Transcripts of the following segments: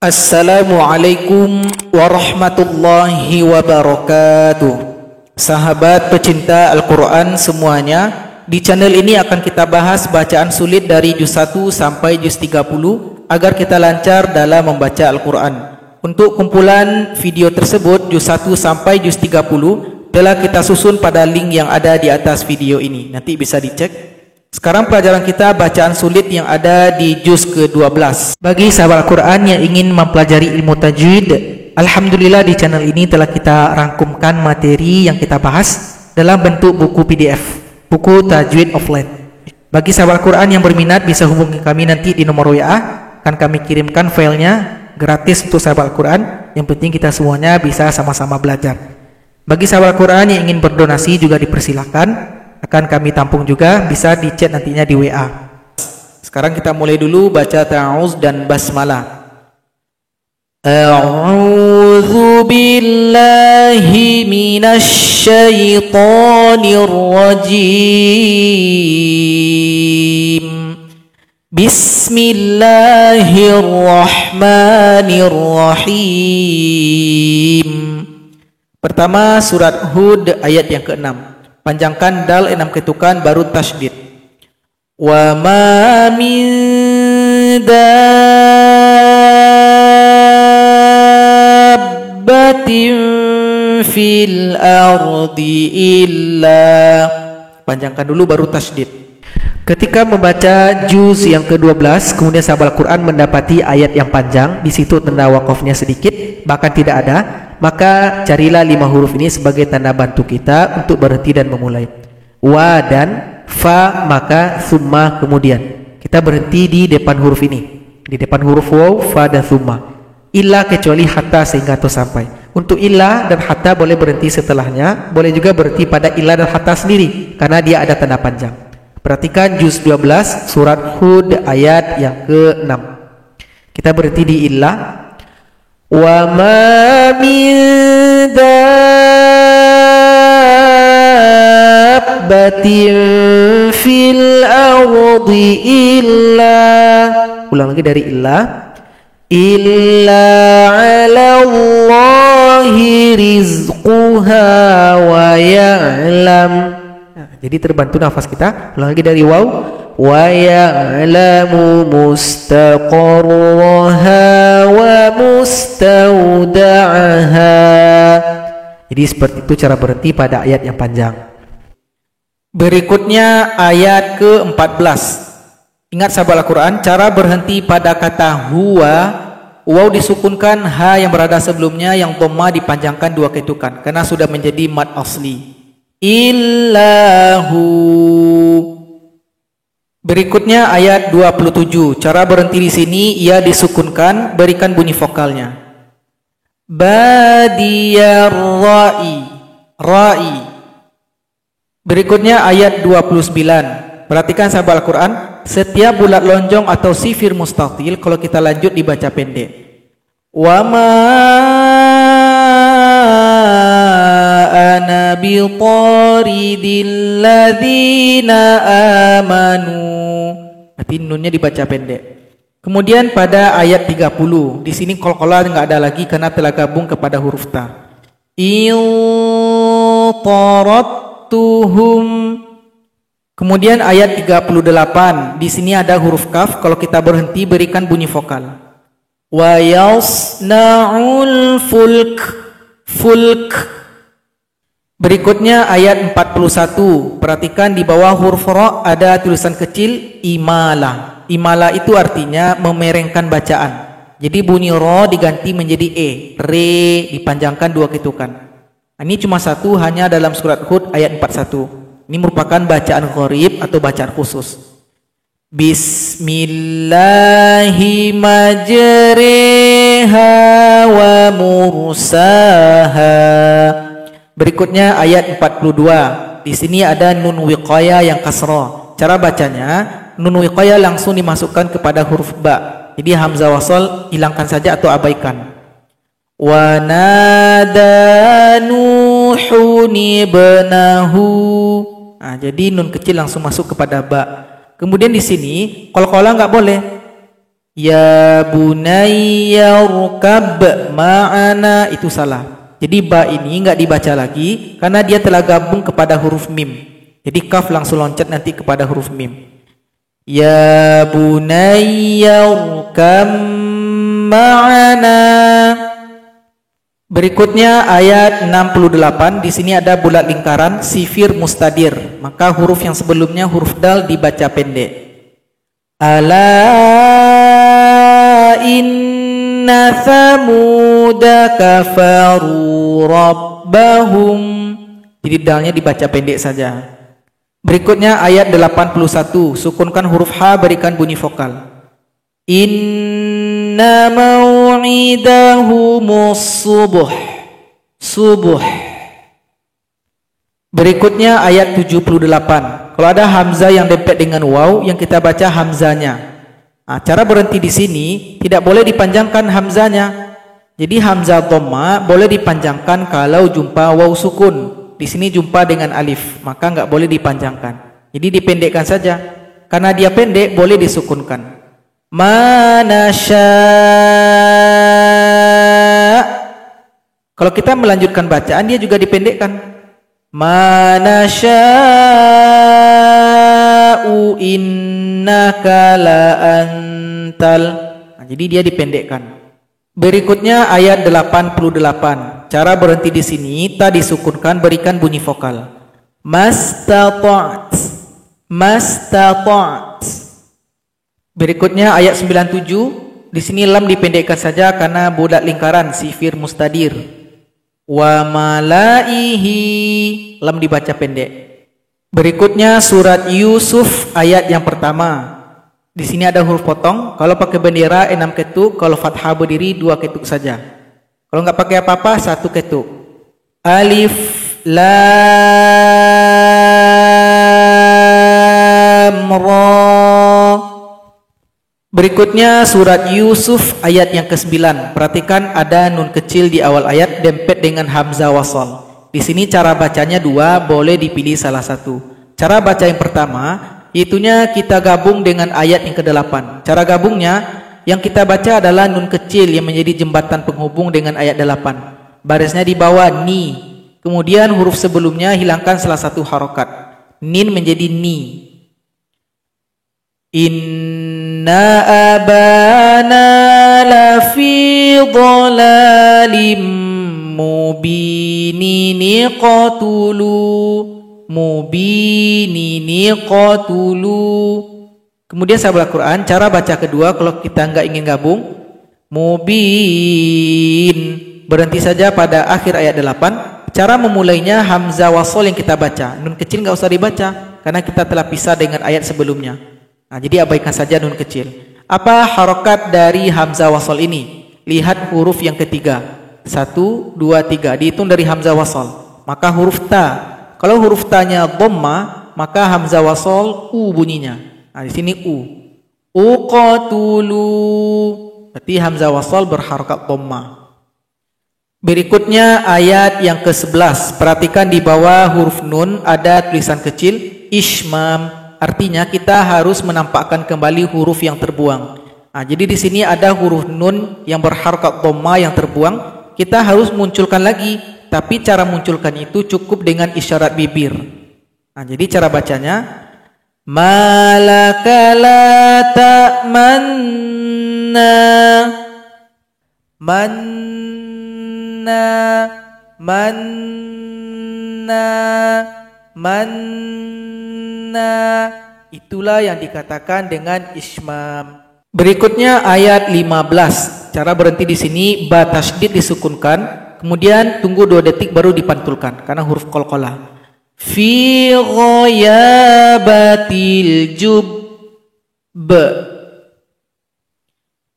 Assalamualaikum warahmatullahi wabarakatuh. Sahabat pecinta Al-Quran semuanya, di channel ini akan kita bahas bacaan sulit dari juz 1 sampai juz 30 agar kita lancar dalam membaca Al-Quran. Untuk kumpulan video tersebut juz 1 sampai juz 30 telah kita susun pada link yang ada di atas video ini. Nanti bisa dicek. Sekarang pelajaran kita bacaan sulit yang ada di juz ke-12. Bagi sahabat Al-Quran yang ingin mempelajari ilmu tajwid, alhamdulillah di channel ini telah kita rangkumkan materi yang kita bahas dalam bentuk buku PDF, buku Tajwid Offline. Bagi sahabat Al-Quran yang berminat bisa hubungi kami nanti di nomor WA, akan kami kirimkan filenya gratis untuk sahabat Al-Quran. Yang penting kita semuanya bisa sama-sama belajar. Bagi sahabat Al-Quran yang ingin berdonasi juga dipersilakan, akan kami tampung juga, bisa di chat nantinya di WA. Sekarang kita mulai dulu baca ta'awuz dan basmalah. A'udzu billahi minasy syaithanir rajim. Bismillahirrahmanirrahim. Pertama surat Hud ayat yang ke-6. Panjangkan dal 6 ketukan baru tasydid. Wa ma min dabbatin fil ardi illa. Panjangkan dulu baru tasydid. Ketika membaca juz yang ke-12 kemudian sahabat Al-Quran mendapati ayat yang panjang, di situ tanda wakafnya sedikit bahkan tidak ada, maka carilah 5 huruf ini sebagai tanda bantu kita untuk berhenti dan memulai. Wa dan fa, maka summa kemudian. Kita berhenti di depan huruf ini, di depan huruf waw, fa dan summa. Illa kecuali hatta sehingga atau sampai. Untuk illa dan hatta boleh berhenti setelahnya, boleh juga berhenti pada illa dan hatta sendiri karena dia ada tanda panjang. Perhatikan juz 12 surat Hud ayat yang ke-6. Kita berhenti di illa. Wa ma min dabbatin fil ardi illa. Ulang lagi dari illa. Illa 'ala Allahi rizquha wa ya'lam. Jadi terbantu nafas kita. Ulang lagi dari waw. Wa ya'lamu mustaqarraha wa mustawda'aha. Jadi seperti itu cara berhenti pada ayat yang panjang. Berikutnya ayat ke-14. Ingat sahabat Al-Quran, cara berhenti pada kata huwa, waw disukunkan, ha yang berada sebelumnya yang dhamma dipanjangkan 2 ketukan karena sudah menjadi mad asli. Illahu. Berikutnya ayat 27. Cara berhenti di sini ia disukunkan, berikan bunyi vokalnya. Badiyar ra'i, ra'i. Berikutnya ayat 29. Perhatikan sahabat Al-Quran, setiap bulat lonjong atau sifir mustatil kalau kita lanjut dibaca pendek. Wa ma ana bitaridil ladzina amanu. Berarti nunnya dibaca pendek. Kemudian pada ayat 30, di sini qalqalah enggak ada lagi karena telah gabung kepada huruf ta. In tarattuhum. Kemudian ayat 38, di sini ada huruf kaf, kalau kita berhenti berikan bunyi vokal. Wa yasna'ul fulk, fulk. Berikutnya ayat 41. Perhatikan di bawah huruf ra ada tulisan kecil imala. Imala itu artinya memerengkan bacaan. Jadi bunyi ra diganti menjadi e, re dipanjangkan 2 ketukan. Ini cuma satu, hanya dalam surat Hud ayat 41. Ini merupakan bacaan gharib atau bacaan khusus. Bismillahi majriha wa mursaha. Berikutnya ayat 42. Di sini ada nun wiqayah yang kasrah. Cara bacanya, nun wiqayah langsung dimasukkan kepada huruf ba. Jadi hamzah wasal hilangkan saja atau abaikan. Wa nada nuhun ibnahu. Nah, jadi nun kecil langsung masuk kepada ba. Kemudian di sini qalqalah nggak boleh. Ya bunayya rukab ma'ana, itu salah. Jadi ba ini enggak dibaca lagi karena dia telah gabung kepada huruf mim. Jadi kaf langsung loncat nanti kepada huruf mim. Ya bunayya rukab ma'ana. Berikutnya ayat 68. Di sini ada bulat lingkaran sifir mustadir. Maka huruf yang sebelumnya huruf dal dibaca pendek. Ala inna thamuda kafaru rabbahum. Jadi dalnya dibaca pendek saja. Berikutnya ayat 81. Sukunkan huruf H, berikan bunyi vokal. Inna mau'idahumus subuh. Subuh. Berikutnya ayat 78. Kalau ada hamzah yang dempet dengan waw, yang kita baca hamzanya. Nah, cara berhenti di sini tidak boleh dipanjangkan hamzanya. Jadi hamzah dhamma boleh dipanjangkan kalau jumpa waw sukun. Di sini jumpa dengan alif, maka enggak boleh dipanjangkan. Jadi dipendekkan saja. Karena dia pendek boleh disukunkan. Manasya. Kalau kita melanjutkan bacaan dia juga dipendekkan. Manasya'u innaka la antal. Nah, jadi dia dipendekkan. Berikutnya ayat 88. Cara berhenti di sini ta disukunkan, berikan bunyi vokal. Mastata'at. Mastata'at. Berikutnya ayat 97. Di sini lam dipendekkan saja karena bulat lingkaran sifir mustadir. Wa malaihi, lam dibaca pendek. Berikutnya surat Yusuf ayat yang pertama. Di sini ada huruf potong. Kalau pakai bendera 6 ketuk, kalau fathah berdiri 2 ketuk saja. Kalau enggak pakai apa-apa 1 ketuk. Alif lam ra. Berikutnya surat Yusuf ayat yang ke-9. Perhatikan ada nun kecil di awal ayat dempet dengan hamzah wasal. Di sini cara bacanya 2, boleh dipilih salah satu. Cara baca yang pertama, itunya kita gabung dengan ayat yang ke-8. Cara gabungnya yang kita baca adalah nun kecil yang menjadi jembatan penghubung dengan ayat 8. Barisnya di bawah ni. Kemudian huruf sebelumnya hilangkan salah satu harokat. Nin menjadi ni. Inna abana lafi dhalalim mubinin qatulu. Mubinin qatulu. Kemudian sahabat Al-Quran, cara baca kedua kalau kita enggak ingin gabung, mubin, berhenti saja pada akhir ayat 8. Cara memulainya hamzah wasol yang kita baca. Nun kecil enggak usah dibaca karena kita telah pisah dengan ayat sebelumnya. Nah, jadi abaikan saja nun kecil. Apa harokat dari hamzah wasol ini? Lihat huruf yang ketiga. 1, 2, 3. Dihitung dari hamzah wasol. Maka huruf ta. Kalau huruf ta-nya dhamma, maka hamzah wasol u bunyinya. Nah, di sini u. Uqatulu. Berarti hamzah wasol berharokat dhamma. Berikutnya ayat yang ke-11. Perhatikan di bawah huruf nun ada tulisan kecil ishmam. Artinya kita harus menampakkan kembali huruf yang terbuang. Nah, jadi di sini ada huruf nun yang berharokat dhamma yang terbuang. Kita harus munculkan lagi, tapi cara munculkan itu cukup dengan isyarat bibir. Nah, jadi cara bacanya malaka la ta'manna. Manna, manna, manna. Itulah yang dikatakan dengan ismam. Berikutnya ayat 15. Cara berhenti di sini ba tasydid disukunkan, kemudian tunggu 2 detik baru dipantulkan karena huruf qalqalah. Fi ghayabatil jub.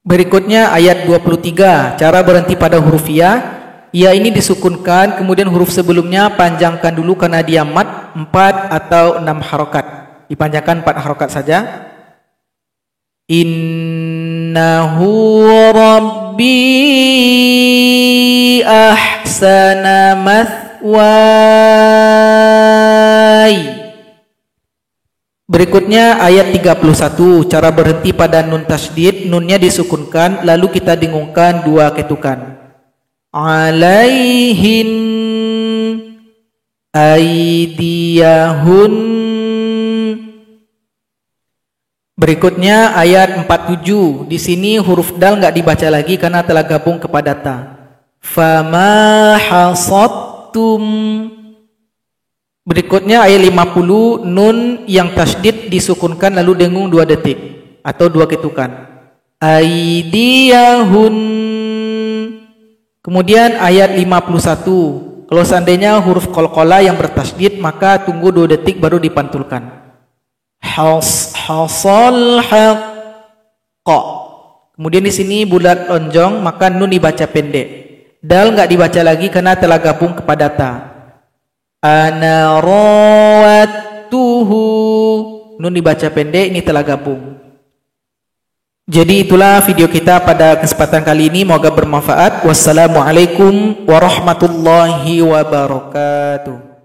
Berikutnya ayat 23. Cara berhenti pada huruf ya. Ya ini disukunkan, kemudian huruf sebelumnya panjangkan dulu karena dia mat 4 atau 6 harokat. Dipanjangkan 4 harokat saja. Innahu rabbi ahsana mathwai. Berikutnya ayat 31, cara berhenti pada nun tasydid, nunnya disukunkan lalu kita dengungkan dua ketukan. Alaihin aydiyahun. Berikutnya ayat 47, di sini huruf dal enggak dibaca lagi karena telah gabung kepada ta. Fama hasattum. Berikutnya ayat 50, nun yang tasydid disukunkan lalu dengung 2 detik atau 2 ketukan. Aydiyahun. Kemudian ayat 51, kalau seandainya huruf qalqalah yang bertasydid maka tunggu 2 detik baru dipantulkan. Hasal haqqa. Kemudian di sini bulat lonjong maka nun dibaca pendek. Dal enggak dibaca lagi karena telah gabung kepada ta. Ana rawattuhu, nun dibaca pendek, ini telah gabung. Jadi itulah video kita pada kesempatan kali ini, semoga bermanfaat. Wassalamualaikum warahmatullahi wabarakatuh.